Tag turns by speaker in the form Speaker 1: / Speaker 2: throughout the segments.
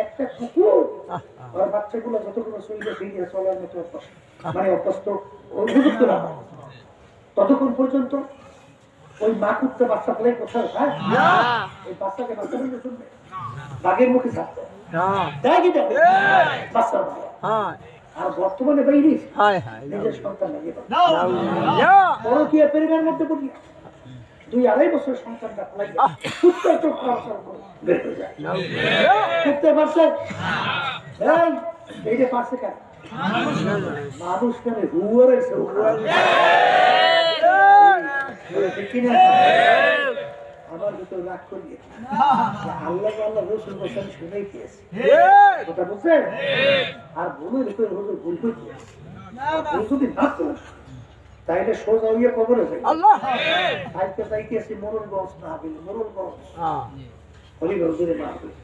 Speaker 1: একটা কুকুর আর বাচ্চাগুলো যতগুলো শরীরে বেরিয়ে চলার মতো মানে অভ্যস্ত উপযুক্ত না ততক্ষণ পর্যন্ত ওই মা কুত্তে বাচ্চা ফেলে কোথাও খায় ওই বাচ্চাকে বাচ্চা বলতে শুনবে বাঘের মুখে থাকতো বাচ্চা আর বর্তমানে বাইরে নিজের সন্তান লাগিয়ে পরকীয়া পরিবারের মধ্যে পড়ি 2-2.5 বছর সন্তানটা ফেলাই কুত্তার চোখ বের হয়ে যায় কুত্তে পারছে এইটা পারছে কেন মানুষ কেন হুয়ার আমার ভিতরে রাগ করিয়ে আল্লাহ আল্লাহ রসুল বসেন শুনেই দিয়েছে কথা বুঝছেন আর ভুলের ভিতরে হুজুর ভুল করে দিয়েছে যদি না তাইলে সোজা হইয়া কবরে যাই আজকে যাইতেছি মোরলগঞ্জ না হইলে মোরলগঞ্জ হলিগঞ্জের মা হইলে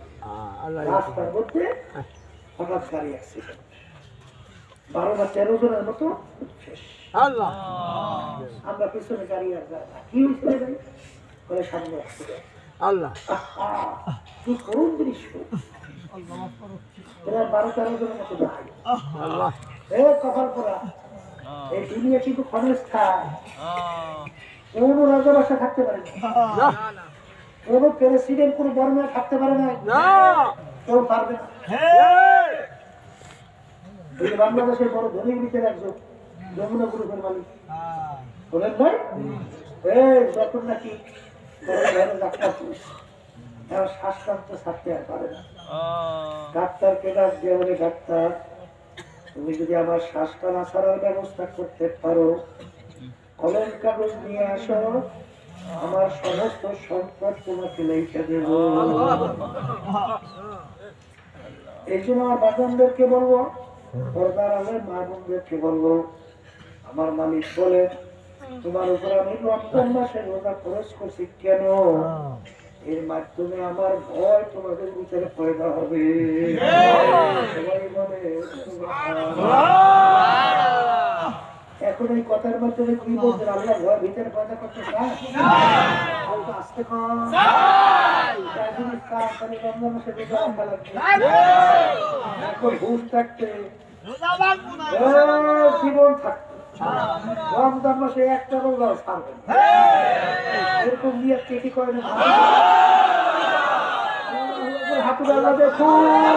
Speaker 1: রাস্তার মধ্যে হঠাৎ গাড়ি অ্যাক্সিডেন্ট 12 বা 13 জনের মতো শেষ আমরা পিছনে গাড়ি আর কি হয়েছে বলে সামনে অ্যাক্সিডেন্ট আল্লাহ কি করুন দৃশ্য 12-13 জনের মতো যায় কপাল পড়া এই দুনিয়া কিন্তু ক্ষণস্থায়ী কোন রাজা বাসা থাকতে পারে না কোন প্রেসিডেন্ট কোন বর্মা থাকতে পারে না কেউ পারবে না বাংলাদেশের বড় ধনী ভিতরে একজন যমুনা গ্রুপের মালিক বলেন ভাই যখন নাকি ডাক্তার শ্বাসকান্ত ছাড়তে আর পারে না ডাক্তারকে ডাক দিয়ে বলে ডাক্তার তুমি যদি আমার শ্বাসটা না ছাড়ার ব্যবস্থা করতে পারো কলম কাগজ নিয়ে আসো আমার সমস্ত সম্পদ তোমাকে লিখে দেব এই জন্য আমার বাজানদেরকে বলবো পর্দার আলের মা বোনদেরকে বলবো আমার মালিক বলে তোমার উপর আমি রমজান মাসে রোজা খরচ করছি কেন এর মাধ্যমে আমার ভয় তোমাদের ভিতরে পয়দা হবে সবাই বলে এখন এই কথার মাধ্যমে কি বলছেন আল্লাহ ভয় ভিতরে পয়দা করতে চায় আসতে রমজান মাসে রোজা রাখা লাগবে এখন হুঁশ থাকতে জীবন থাকতে রমজান মাসে একটা রোজাও ছাড়বে এরকম নিয়ে কেটি করে না হাতুরা দেখুন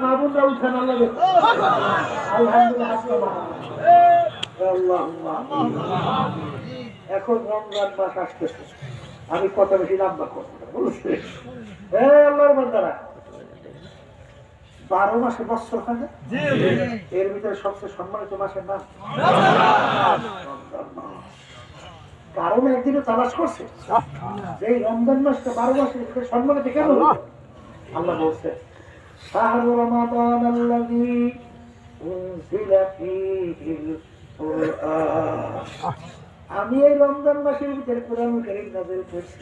Speaker 1: মা বোনরা উঠেন আল্লাহ দেখুন আলহামদুলিল্লাহ এখন রমজান মাস আসতেছে আমি কথা বেশি লম্বা করবো না বুঝতে আল্লাহর বান্দারা 12 মাসে বছর হয় না এর ভিতরে সবচেয়ে সম্মানিত মাসের নাম কারণ একদিনে তালাশ করছে যে রমজান মাসটা 12 মাসের ভিতরে সম্মানিত কেন আল্লাহ বলছে শাহরু রমাদান আল্লাযী উনজিলা ফীহিল কুরআন আমি এই রমজান মাসের ভিতরে কোরআন কারীম নাযিল করছি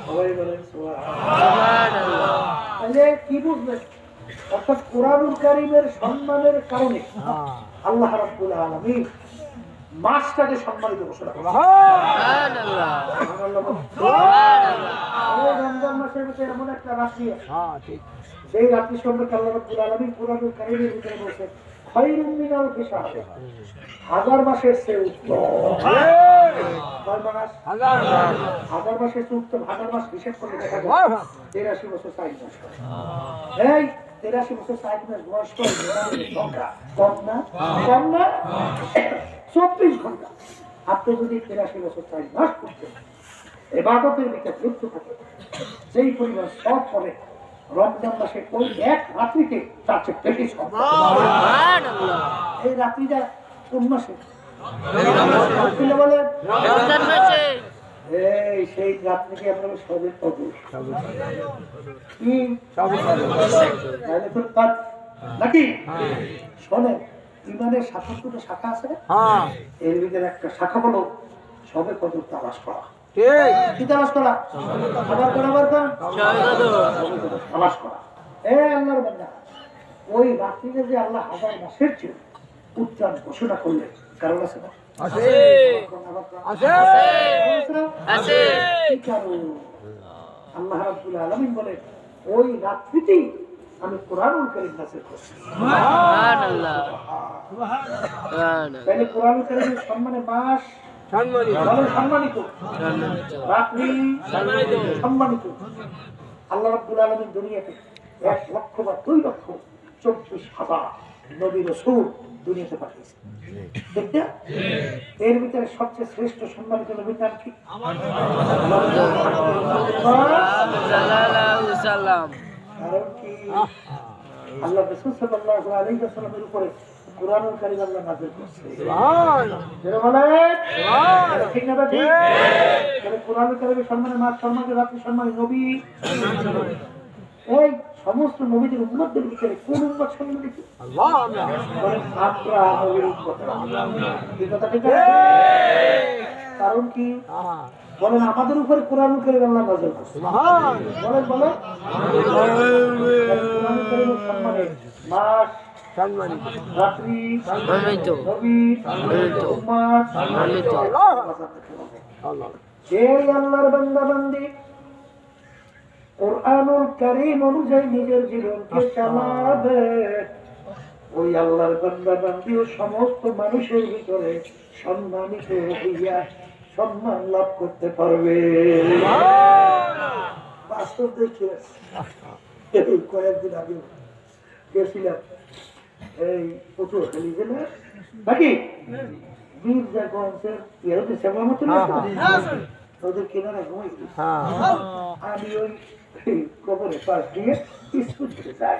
Speaker 1: সবাই বলেন সুবহানাল্লাহ তাহলে কি বুঝবেন অর্থাৎ কোরআনুল কারীমের সম্মানের কারণে আল্লাহ রাব্বুল আলামিন মাসটাকে সম্মানিত ঘোষণা করেছেন সুবহানাল্লাহ সুবহানাল্লাহ রমজান মাসের ভিতরে এমন একটা রাত্রি ঠিক সেই রাত্রি সম্পর্কে আল্লাহ রাব্বুল আলামিন কোরআনুল কারীমের ভিতরে বলেছেন খায়রুম মিনাল হিসাব 1000 মাসের চেয়ে উত্তম হাজার মাসের চেয়ে উত্তম 1000 মাস হিসাব করলে দেখা যায় 83 বছর 4 মাস এই 83 বছর 4 মাস বয়স সংখ্যা কম না 24 ঘন্টা আপনি যদি 83 বছর 4 মাস করতেন ইবাদতের ভিতরে লিপ্ত থাকেন যেই পরিমাণ সব পরে রমজান মাসে ওই এক রাত্রিতে তার চেয়ে বেশি সব এই রাত্রিটা কোন মাসে বলে এই সেই রাত্রিকে আমরা সবের কদর নাকি শোনেন ইমানের ৭৭টা শাখা আছে এর ভিতরে একটা শাখা হলো সবে কদর তালাশ করা কি তালাশ করা আবার তালাশ করা আল্লাহর বান্দা ওই রাত্রিতে যে আল্লাহ 1000 মাসের চেয়ে উচ্চারণ ঘোষণা করলেন কারণ আছে না আল্লাহ রাব্বুল আলামিন বলেন ওই রাত্রিতেই আমি কোরআনুল কারীম নাযিল করছি।
Speaker 2: সুবহানাল্লাহ
Speaker 1: তাহলে কোরআনুল কারীমের সম্মানে মাস সম্মানিত, রাত্রি সম্মানিত। আল্লাহ রাব্বুল আলামিন দুনিয়াতে 1 লক্ষ বা 2 লক্ষ 24,000 নবী রাসূল দুনিয়াতে পাঠিয়েছেন। ঠিক না? এর ভিতরে সবচেয়ে শ্রেষ্ঠ সম্মানিত নবীর নাম কি? কারণ কি আল্লাহ রাসূল সাল্লাল্লাহু আলাইহি ওয়াসাল্লামের উপরে কোরআনুল কারীম আল্লাহ নাযিল করেছে। সুবহানাল্লাহ। ঠিক না ঠিক? তাহলে কোরআনুল কারীমের সম্মানে মাস সম্মানে রাত্রি সম্মানে নবী এই সমস্ত নবীদের উম্মতদের ভিতরে কোন উম্মত সম্মানিত? আল্লাহ। বলেন আমরা নবীর উম্মত। এই কথা ঠিক আছে? কারণ কি বলেন আমাদের উপরে কোরআনুল কারীম আল্লাহ নাযিল করেছে। সুবহানাল্লাহ। বলেন কোরআনুল কারীমের সম্মানে মাস সম্মানিত, রাত্রি সম্মানিত, নবী সম্মানিত, উম্মত সম্মানিত। আল্লাহ এই আল্লাহর বান্দা বান্দি কোরআনুল কারীম অনুযায়ী নিজের জীবনকে চালাবে, ওই আল্লাহর বান্দা বান্দি ও সমস্ত মানুষের ভিতরে সম্মানিত হইয়া সম্মান লাভ করতে পারবে। বাস্তব দেখি এই কয়েকদিন আগে গেছিলাম এই পটুয়াখালী জেলার নাকি বীরগঞ্জের ইয়েতে সেবা মতো ওদের কিনারে ঘুমাই। আমি ওই কবরের পাশ দিয়ে স্কুল থেকে যাই,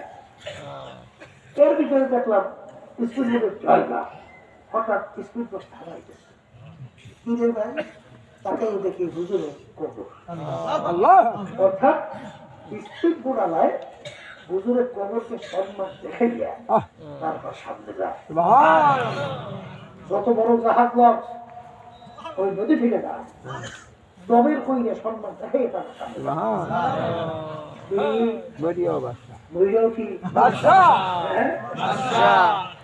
Speaker 1: এর ভিতরে দেখলাম স্কুল বোর্ডের জায়গা, হঠাৎ স্কুল বাস থামাইতেছে। কি রে ভাই? তাকেও দেখি হুজুরের কবর। অর্থাৎ স্কুল বোর্ডালায় হুজুরের কবরকে সম্মান দেখাইয়া তারপর সামনে যায়। যত বড় জাহাজ লঞ্চ ওই নদী থেকে যায়, দমের কইরে সম্মান দেখাই তার সামনে।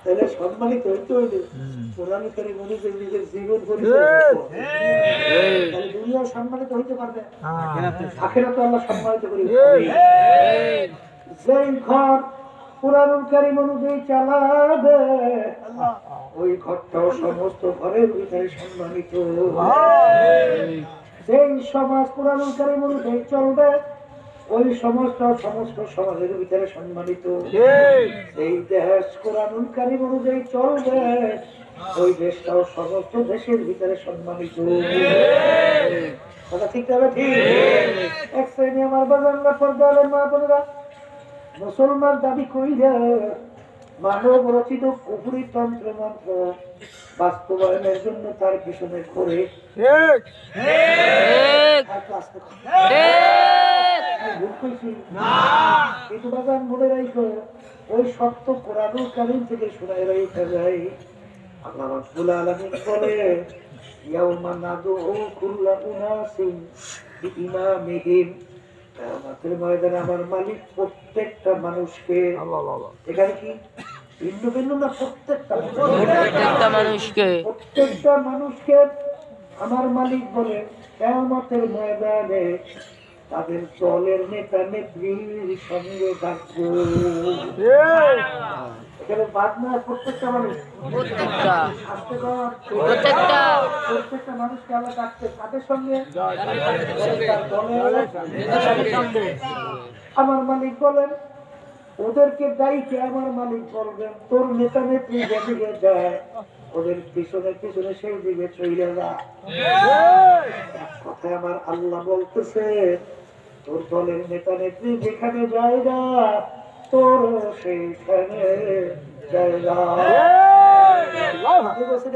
Speaker 1: তাহলে সম্মানিত হইতে হইলে কোরআনুল কারীম অনুযায়ী নিজের জীবন তাহলে দুনিয়াও সম্মানিত হইতে পারবে, আখিরাতে আল্লাহ সম্মানিত করে। যেই ঘর কোরআনুল কারীম অনুযায়ী চালাবে ওই ঘরটাও সমস্ত ঘরের ভিতরে সম্মানিত। যেই সমাজ কোরআনুল কারীম অনুযায়ী চলবে ওই সমস্ত সমাজের ভিতরে সম্মানিত। এই দেশ কোরআনুল কারীম অনুযায়ী চলবে ওই দেশটাও সমস্ত দেশের ভিতরে সম্মানিত। কথা ঠিক হবে? ঠিক। এক শ্রেণী আমার বাজানরা পর্দালের মা বোনেরা মুসলমান দাবি কইরা মানব রচিত কুফরি তন্ত্র মন্ত্র বাস্তবায়নের জন্য তার পিছনে ঘুরে ওই সত্য কোরআনুল কারীম থেকে শোনায় রাখা যায়। আল্লাহ রাব্বুল আলামিন বলে ইয়াউমা নাদউ কুল্লা উনাসিন বিইমামিহিম, কিয়ামতের ময়দানে আমার মালিক প্রত্যেকটা মানুষকে, এখানে কি ভিন্ন ভিন্ন না, প্রত্যেকটা মানুষকে আমার মালিক বলে কিয়ামতের ময়দানে তাদের দলের নেতা নেত্রীর সঙ্গে ডাকবো। এখানে বাদ না, প্রত্যেকটা মানুষ, প্রত্যেকটা মানুষকে আল্লাহ ডাকতে কাদের সঙ্গে? আমার মালিক বলেন ওদেরকে দায়িত্বে আমার মালিক বলবেন তোর নেতা নেত্রী যেদিকে যায় ওদের পিছনে পিছনে সেই দিকে চলে যা। কথায় আমার আল্লাহ বলতেছে তোর দলের নেতা নেত্রী যেখানে যায় না তোর সেইখানে জায়গা। আল্লাহ বলছে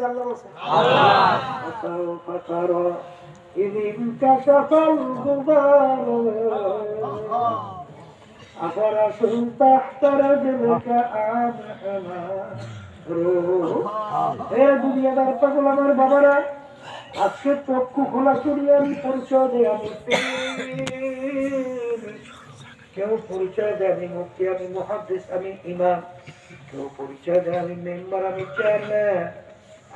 Speaker 1: দুনিয়াদার পাগল আমার বাবারা, আজকে চক্ষু খোলা করিয়ে আমি পরিচয় দেয় আমি কেউ পরিচয় দেয় আমি মুফতি, আমি মুহাদ্দিস, আমি ইমাম। কেউ পরিচয় দেয় আমি মেম্বার, আমি চেয়ারম্যান,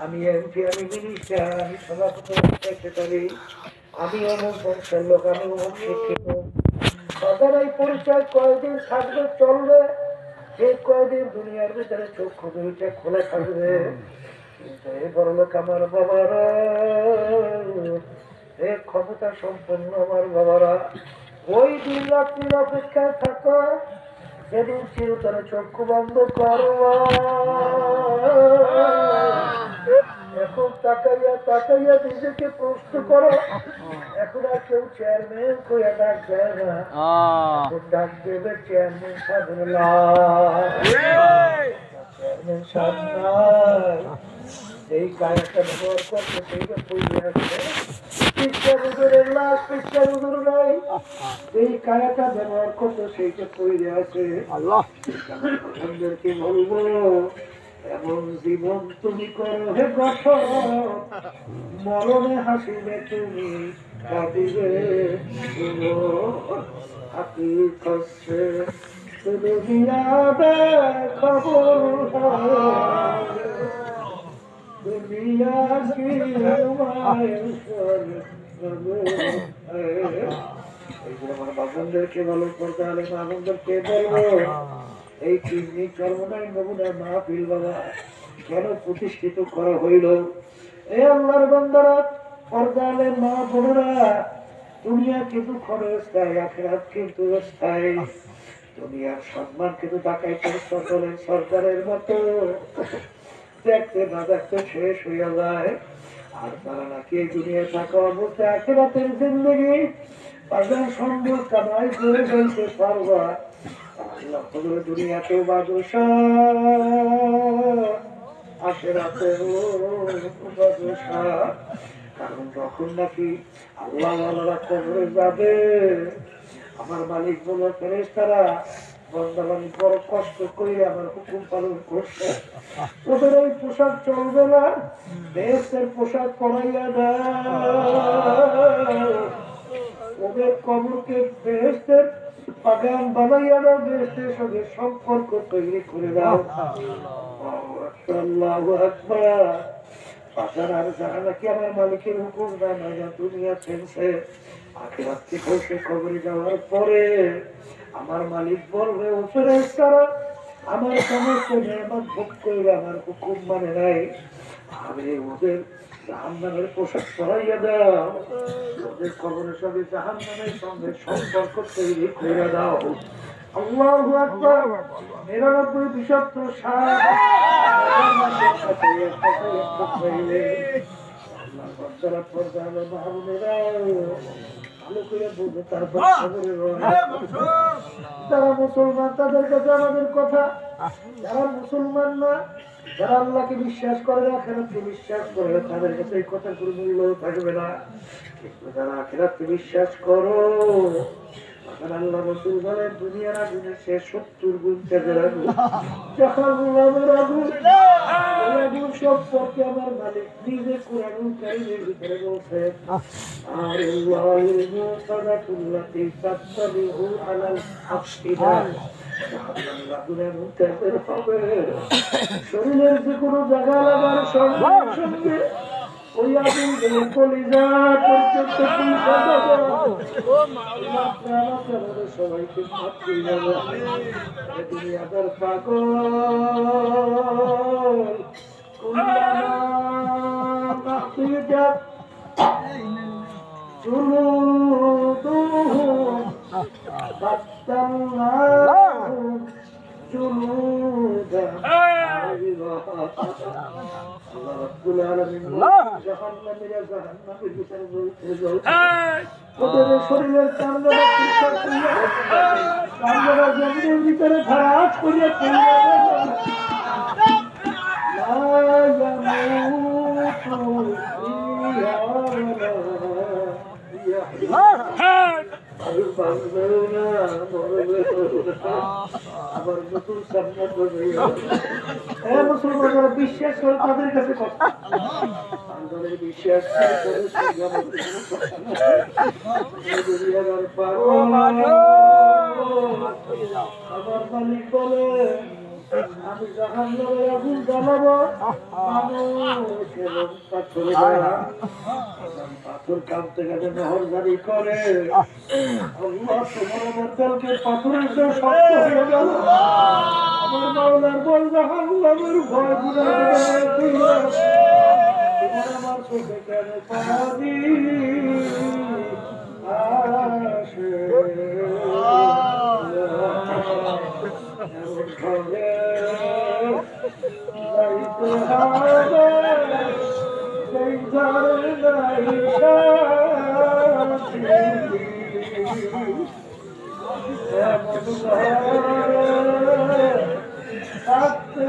Speaker 1: আমি এমপি, আমি মিনিস্টার, আমি সভাপতি, সেক্রেটারি, আমি অমুক বংশের লোক, আমি অমুক শিক্ষিত। পরিচয় কয়দিন থাকবে চলবে, এই কয়দিন দুনিয়ার ভিতরে চক্ষু দুইটা খোলা থাকবে। কিন্তু এই বড়লোক আমার বাবারা, এ ক্ষমতা সম্পন্ন আমার বাবারা, ওই দিন রাত্রির অপেক্ষায় থাকো যেদিন চিরতরে চক্ষু বন্ধ করো। এখন তাকাইয়া তাকাইয়া নিজেকে প্রশ্ন করো, এখন আর কেউ চেয়ারম্যান কইয়া ডাক দেয় না, এখন ডাক দেবে চেয়ারম্যান সাহেব। চেয়ারম্যান সাহেব এই গায়কটা ব্যবহার করছে সেইটা পড়ে আছে, পিসা হুজুরের লাশ পিসা হুজুর নাই, এই কায়াটা ব্যবহার করতো সেইটা পড়ে আছে। আমাদেরকে বলবো এমন জীবন তুমি করো হে গঠন, মরণে হাসিবে তুমি কাঁদিবে হাতি কষ্টে দুনিয়াতে খবর দুনিয়া কি আমার বাবনদেরকে ভালো করতে হলে বাবনদেরকে বলবো এই কিডনি চর্মনাই নমুনা মাহফিল বাবা কেন প্রতিষ্ঠিত করা হইল। এ আল্লাহর বান্দারা, পর্দালে মা বোনেরা, দুনিয়া কিন্তু ক্ষণস্থায়ী, আখিরাত কিন্তু স্থায়ী। দুনিয়ার সম্মান কিন্তু ডাকাইতে সকলের সরকারের মতো দেখতে না দেখতে শেষ হইয়া যায়। আর তারা নাকি এই দুনিয়ায় থাকা অবস্থায় আখিরাতের জিন্দেগি বাজার সম্ভব কামাই করে ফেলতে পারবা। দুনিয়াতেও বাদশা, আখিরাতেও বাদশা। কারণ যখন নাকি আল্লাহ কবরে যাবে, আমার মালিক বলে ফেরেশতারা বন্দাবানি বড় কষ্ট করে আমার হুকুম পালন করছে, ওদের ওই পোশাক চলবে না, বেহেশতের পোশাক পরাইয়া দেয়, ওদের কবরকে বেহেশতের বাগান বানাইয়া দাও, বেহেশতের সঙ্গে সম্পর্ক তৈরি করে দাও। আল্লাহু আকবার। বাজার আর যারা নাকি আমার মালিকের হুকুম জানা দুনিয়া ফেলছে, আখিরাত থেকে সে কবরে যাওয়ার পরে আমার মালিক বলবে ও ফেরেশতারা আমার সমস্ত নিয়ামত ভোগ করবে, আমার হুকুম মানে নাই, আমি ওদের জাহান্নামের পোশাক পরাইয়া দাও, ওদের কবরের সঙ্গে জাহান্নামের সঙ্গে সম্পর্ক তৈরি করে দাও। আল্লাহু আকবার। 99 বিষাক্ত সাপ যারা মুসলমান তাদের কাছে আমাদের কথা, যারা মুসলমান না, যারা আল্লাহকে বিশ্বাস করে না, আখিরাতকে বিশ্বাস করে না, তাদের কাছে এই কথা কোনো মূল্য থাকবে না। কিন্তু যারা আখিরাতকে বিশ্বাস করো, আল্লাহ রাসূল বলেন দুনিয়ার আগুনে সে 70 গুণ তেজের আগুন, জাহান্নামের আগুন। ওই আগুন সম্পর্কে আমার মালিক নিজে কুরআনুল কারীমের ভিতরে বলছে, আর আল্লাহুল মুসাদাতুল্লাতি তাসবিহু আলাল আফসিদা, আগুনের তেজের হবে শরীরের যে কোনো জায়গা লাগার সঙ্গে সঙ্গে ওই আগুন কলিজা পর্যন্ত সবাইকে দুনিয়াদার পাগল শরীরের জমিনের ভিতরে ধারাজ করিয়া আবার নতুন মুসলমান বিশ্বাস করে তাদের কাছে কথা বিশ্বাস আমার মালিক বলে আমি জাহান্নামে আগুন জ্বালাবো মানুষ এবং পাথরে পাথর কাঁপতে কাঁপতে নহর জারি করে আল্লাহ তোমার আমার দলকে পাথরের সে শক্ত হয়ে গেল আমার মাওলার বল জাহান্নামের ভয় তোমার আমার চোখে কেন পানি আসে থাকতে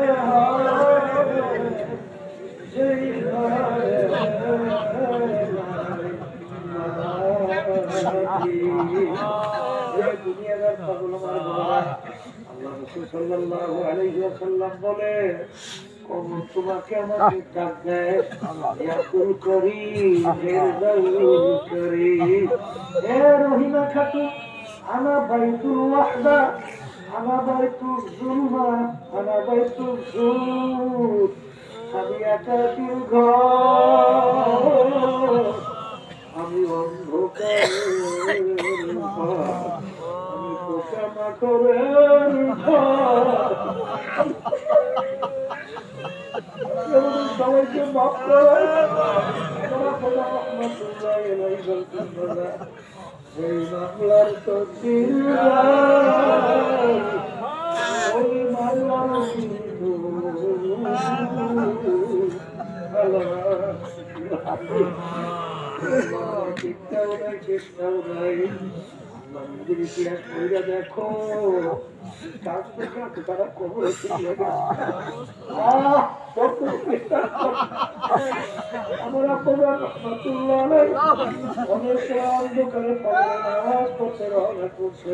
Speaker 1: দুনিয়াদার পাগল আমার বলা আল্লাহ রাসূল সাল্লাল্লাহু আলাইহি ওয়াসাল্লাম বলে কবর তোমাকে আমাকে ডাক দেয় ইয়াকুল করি ফিরদাউল করি হে রহিমা খাতুন আনা বাইতুল ওয়াহদা আনা বাইতুল যুলমা আনা বাইতুল যুদ আমি একাকির ঘর আমি অন্ধকারের ঘর আমি পোকামাকড়ের ঘর সবাইকে মাফ করে রহমতুল্লাহ এই মামলার তকদির ওই মামলার চেষ্টাও নাই মন্দির ইতিহাস বইরা দেখো কাঁদতে কাঁদতে তারা কবরে চলে গেছে আমরা রহমতুল্লাহ অনেক অন্ধকারে নামাজ পড়তে রওনা করছে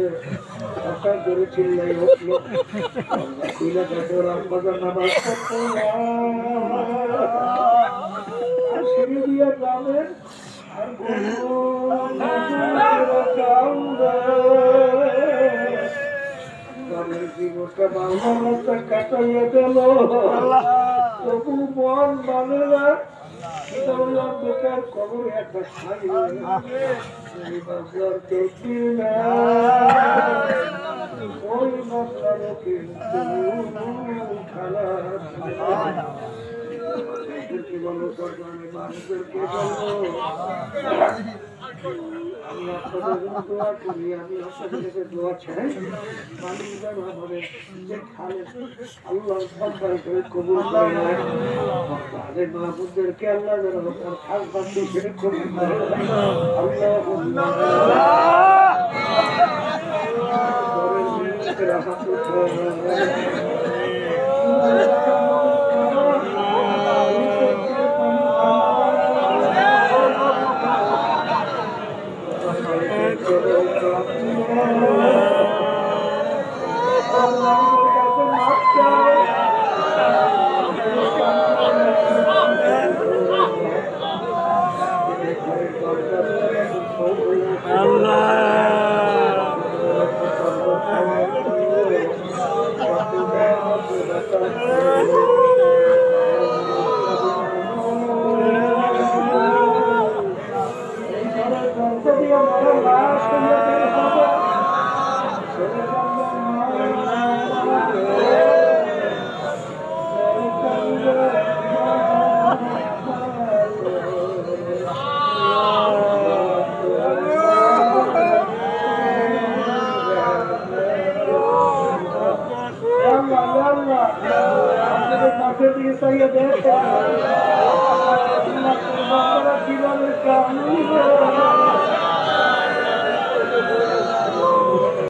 Speaker 1: হঠাৎ ধরে চিল্লাই উঠলো নামাজ পড়তে সিঁড়ি দিয়ে গ্রামের আর জীবনটা বাংলা রাস্তা কাটাইয়া গেল তবু মন মানে না বেকার কবর একটা খাই বাংলার কেউ না ওই বাংলারও কিন্তু খারাপ বলো সরকারি মানুষদেরকে বলবো আমি আপনাদের জন্য দোয়া করি আমি আপনাদের কাছে দোয়া চাই মানুষদের ভাবে যে খালেন আল্লাহ সরকার করে কবুল করে নেয় তাদের মাহবুবদেরকে আল্লাহ যেন তার খাস বান্ধব হিসেবে কবুল করে কিভাবে